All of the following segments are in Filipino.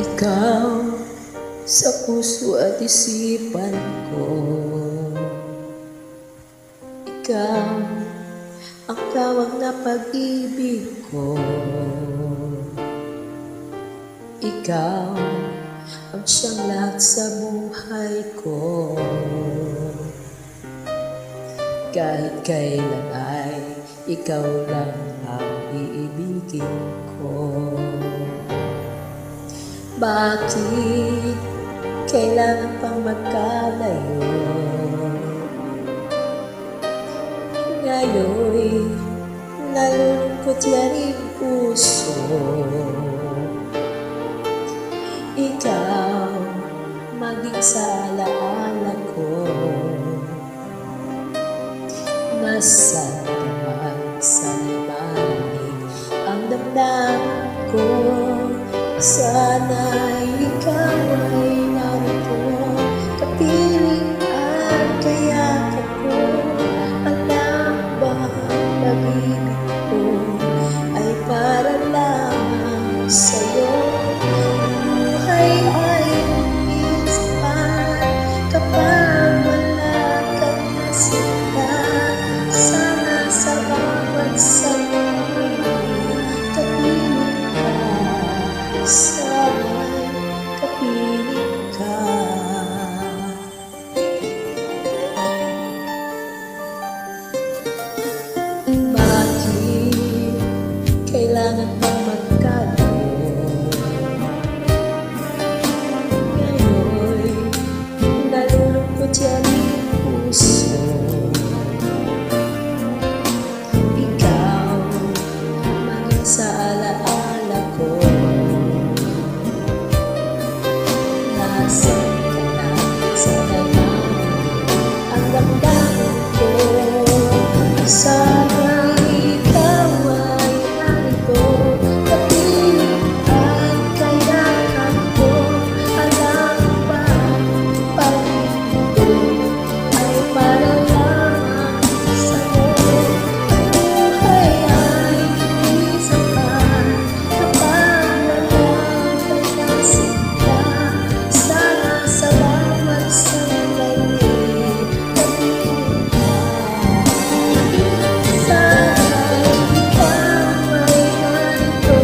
Ikaw sa puso at isipan ko, ikaw ang tawag na pag-ibig ko, ikaw ang siyang lahat sa buhay ko. Kahit kailan ay ikaw lang ang iibigin ko. Bakit kailangan pang magkalayo? Ngayon'y nalulungkot yan ang puso. Ikaw maging sa alaala ko. Nasaan ka man, sana'y malamig ang damdamin ko. Sana'y ikaw ay narito, kapiling at kayakap ko. Alam ba pag-ibig ko ay para lamang sa'yo? Buhay ay umiisapan kapag wala kang nasita. Sana sa bawat sandali kapiling ka, sana'y kapiling ka. Bakit kailangan pang magkalayo? Ngayon'y nalulungkot yan ang puso. Ikaw maging sa alaala ko. Nasaan ka na, sana'y malamig ang damdamin ko. Sana'y ikaw ay narito, kapiling at kayakap ko. Alam ba, pag-ibig ko ay para lamang sa'yo? Buhay ay umiisapan kapag wala kang nasita. Sana sa bawat sandali kapiling ka. Sana'y ikaw ay narito,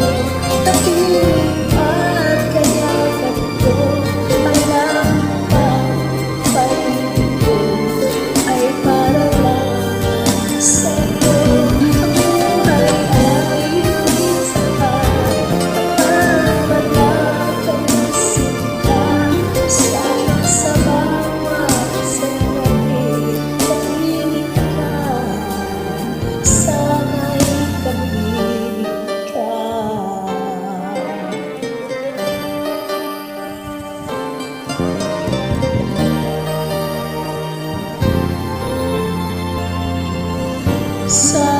kapiling at kayakap ko. Alam ba, pag-ibig ko ay para lamang sa'yo? Ang buhay ay umiisapan kapag wala kang nasita. Sana sa bawat sandali kapiling ka. Sana'y kapiling ka. Sana'y